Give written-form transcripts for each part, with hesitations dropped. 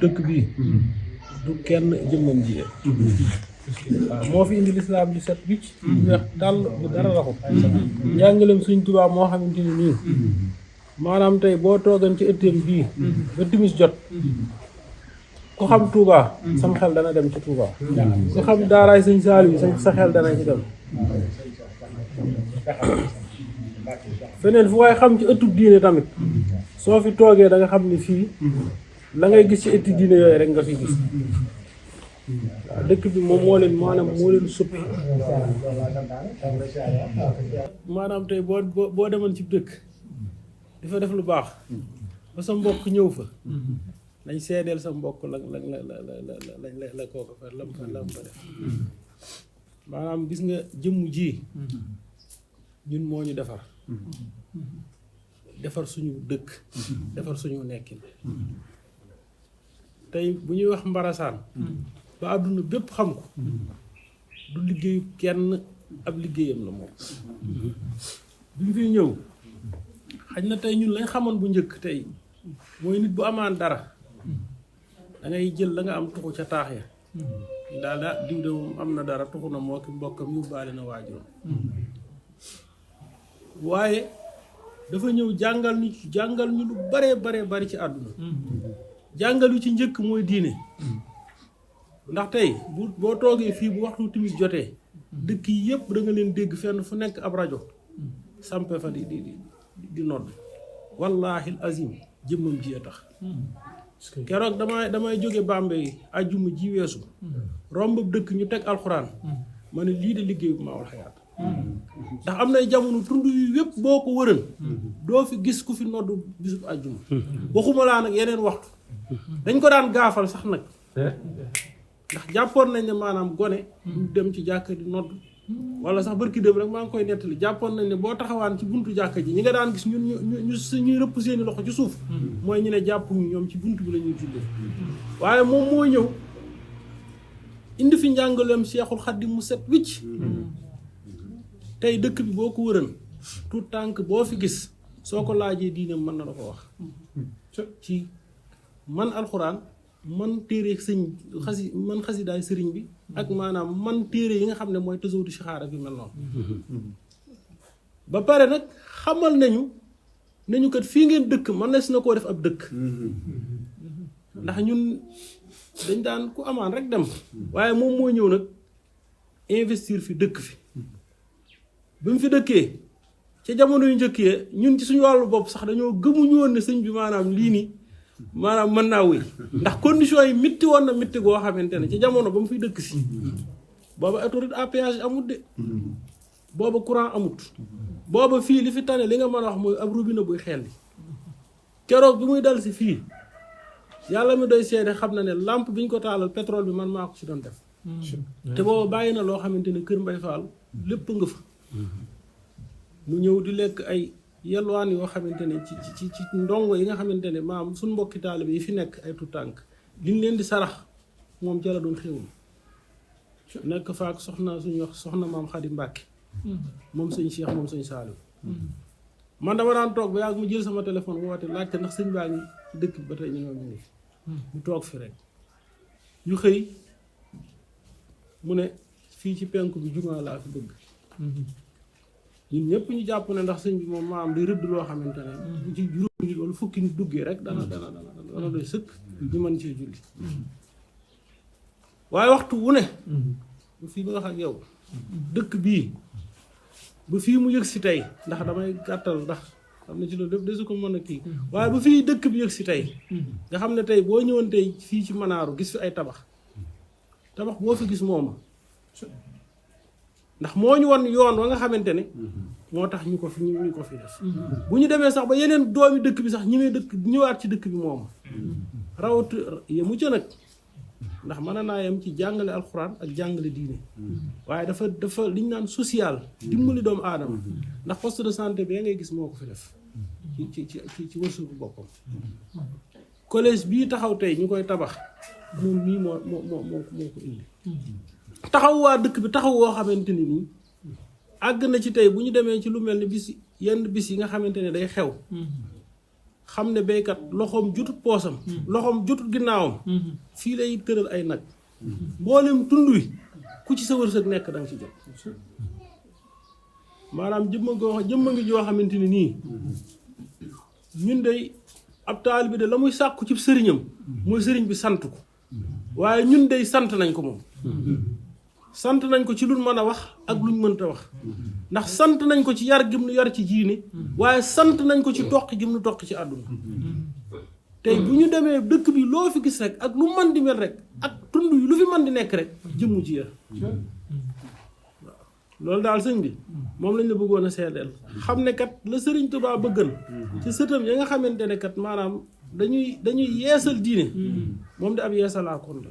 dëkk bii du kenn jëmmam ji waaw moo fi indi lislaam di set wicc weex tàll bu dara raxut njàngaleem Sëñ Tuubaa moo xamante ni nii maanaam tey boo toogan ci ëtteem bii ba timis jot ku xam Tuubaa sam xel dana dem ci Tuubaa ku xam daaraay Sëñ Saaliw sa xel dana ci dem feneen fu waaye xam ci ëttub diine tamit soo fi toogee da nga xam ni fii la ngay gis ci ëtti diine yooyu rek nga fi gis waaw dëkk bi moom moo leen suppi maanaam tey boo demoon ci dëkk di fa def lu baax ba sa mbokk ñëw fa lañ seedeel sa mbokk la kooku fa lam fa def maanaam gis nga jëmm ji ñun moo ñu defar suñu dëkk defar suñu nekkin tey bu ñuy wax Mbarasaan ba àdduna bépp xam ko du liggéeyu kenn ab liggéeyam la moom bi mu fiy ñëw xaj na tey ñun lañ xamoon bu njëkk tey mooy nit bu amaan dara da ngay jël la nga am tuxu ca taax ya daal diw de moom am na dara tuxu na moo ki mbokkam yóbbaale na waajuram waaye dafa ñëw jàngal ñu lu bare bari ci àdduna jàngal yu ci njëkk mooy diine ndax tey boo toogee fii bu waxtu timis jotee dëkk yi yëpp da nga leen dégg fenn fu nekk ab rajo sampe fa di nodd wallaahi azim jëmmam ji a tax keroog damay jóge Bambey ajjuma ji weesu romb dëkk ñu teg alxuraan ma ne lii de liggéey bu Maawul Hayaat ndax am nay jamono tund yu yëpp boo ko wëran doo fi gis ku fi nodd bisub ajjuma waxuma laa nag yeneen waxtu dañ ko daan gaafal sax nag ndax jàppoon nañ ne maanaam gone du dem ci jàkka di nodd wala sax barki dem rek maa ngi koy nettali jàppoon nañ ne boo taxawaan ci buntu jàkka ji ñi nga daan gis ñuy rëpp seeni loxo ci suuf mooy ñu ne jàpp ñu ñoom ci buntu bi la ñuy jullee waaye moom moo ñëw indi fi njàngaleem Seexul Xadiim mu set wicc tey dëkk bi boo ko wëran tout tànk boo fi gis soo ko laajee diine mën na la ko wax ci man alxuraan man téere man xasidaay sëriñ bi ak maanaam man téere yi nga xam ne mooy tasawudu sixaara bi mel noonu ba pare nag xamal nañu kat fii ngeen dëkk man na si na koo def ab dëkk ndax ñun dañ daan ku amaan rek dem waaye moom moo ñëw nag investir fi dëkk fi bi mu fi dëkkee ca jamono yu njëkkee ñun ci suñu wàllu bopp sax dañoo gëmuñu woon ne sëñ bi maanaam lii nii maanaam mën naa wéy ndax conditions yi mitti woon na mitti goo xamante ne ci jamono ba mu fiy dëkk si booba autoroute à péage amut de booba courant amut booba fii li fi tane li nga mën a wax mooy ab robinet buy xel li keroog bi muy dal si fii yàlla mi doy seede xam na ne lampe bi ñu ko taalal pétrole bi man maa ko si doon def te booba bàyyi na loo xamante ne Kër Mbay Fall lépp nga fa mu ñëw di lekk ay yelwaan yoo xamante ne ci ndongo yi nga xamante ne maam suñ mbokki taalibe yi fi nekk ay tutànk liñ leen di sarax moom ca la doon xéwul nekk faak suñuy wax soxna maam Xadi Mbàkke moom sëñ Cheikh moom sëñ Saaliw man dama daan toog ba yàgg mu jël sama téléphone woote laajte ndax sëñ baa ngi ci dëkk bi ba tey ñu ngi mu toog fi rek ñu xëy mu ne fii ci penku bi jumaa laa fi bëgg ñun ñëpp ñu jàpp ne ndax sëñ bi moom maam di rëdd loo xamante ne bu ci juróomi nit wala fukki nit duggee rek dana doy sëkk ñu mën cee julli waaye waxtu wu ne bu fii ba nga xam ak yow dëkk bii ba fii mu yëg si tey ndax damay gàttal ndax xam ne ci loolu lépp desu ko mën a kii waaye bu fii dëkk bi yëg si tey nga xam ne tey boo ñëwoon tey fii ci Manaaru gis fi ay tabax boo fi gis mooma ndax moo ñu won yoon wa nga xamante ne moo tax ñu ko fi def bu ñu demee sax ba yeneen doomi dëkk bi sax ñëwaat ci dëkk bi moom rawat yemu ca nag ndax mën naa yem ci jàngale alxuraan ak jàngale diine waaye dafa li ñu naan social dimbali doomu aadama ndax poste de santé bi ngay gis moo ko fi def ci wërsëgu boppam collège bii taxaw tey ñu koy tabax moom mii moo ko indi taxaw waa dëkk bi taxaw woo xamante ni nii àgg na ci tey bu ñu demee ci lu mel ni yenn bis yi nga xamante ne day xew xam ne béykat loxoom jotut poosam loxoom jotut ginnaawam fii lay tëral ay nag mboolem tund wi ku ci sa wërsëg nekk da nga ci jot maanaam jëmma ngi joo xamante ni nii ñun day ab taalibe bi de la muy sàkku ci sëriñam mooy sëriñ bi sant ko waaye ñun day sant nañ ko moom sant nañ ko ci luñ mën a wax ak luñ mënta wax ndax sant nañ ko ci yar gim nu yar ci diine waaye sant nañ ko ci toq gim nu toq ci àdduna tey bu ñu demee dëkk bi loo fi gis rek ak lu man di mel rek ak tund yi lu fi man di nekk rek jëmmu ci yar loolu daal sëñ bi moom lañ la bëggoon a seedeel xam ne kat la sëriñ Tuubaa bëggan ci sëtam ya nga xamante ne kat maanaam dañuy yeesal diine moom de ab yeesalaakoon la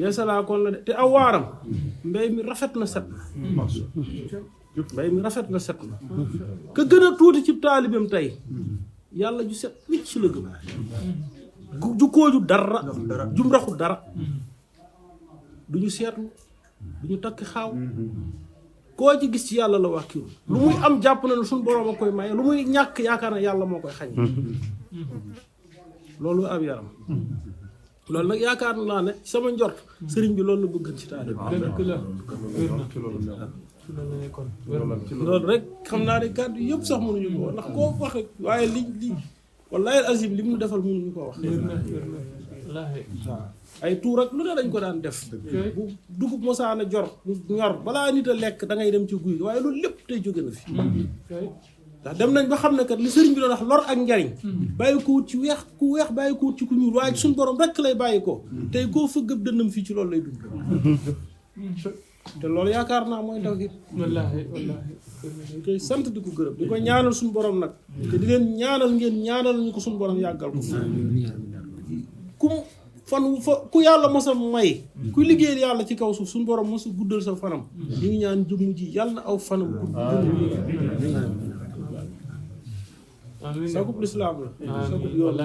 yeesalaakoon la de te aw waaram mbay mi rafet na set na mbay mi rafet na set na ka gën a tuuti ci taalibeem tey yàlla ju set wicc la gëm ju kooju dara jum raxu dara du ñu seetlu du ñu takk xaaw koo ci gis ci yàlla la wax kiiru lu muy am jàpp na ne suñu boroom a koy maye lu muy ñàkk yaakaar na yàlla moo koy xañ loolu ab yaram loolu nag yaakaar naa ne sama njort sëriñ bi loolu la bëggan ci taalibe loolu rek xam naa ne kàddu yëpp sax mënuñu ko wax ndax koo wax rek waaye li wallaahi azim li mu defal mënuñu ko wax ay tuur ak lu ne dañ ko daan def bu dugub mosaana jor ñor balaa nit a lekk da ngay dem ci guy waaye loolu lépp tey jóge na fi ndax dem nañ ba xam ne kat li sëriñ bi doon wax lor ak njariñ bàyyi ko wut ci weex ku weex bàyyi ko wut ci ku ñuul waaye suñu borom rekk lay bàyyi ko tey koo fëggëb dënnam fii ci loolu lay dund te loolu yaakaar naa mooy ndaw it wallaahi dañ koy sant di ko gërëm di ko ñaanal suñu borom nag te di leen ñaanal ngeen ñaanal ñu ko suñu borom yàggal ko ku yàlla mos a may ku liggéeyal yàlla ci kaw suuf suñu borom mos a guddal sa fanam ñu ngi ñaan jëmm ji yàlla na aw fanam gudd sagub lislaam la sagub yoon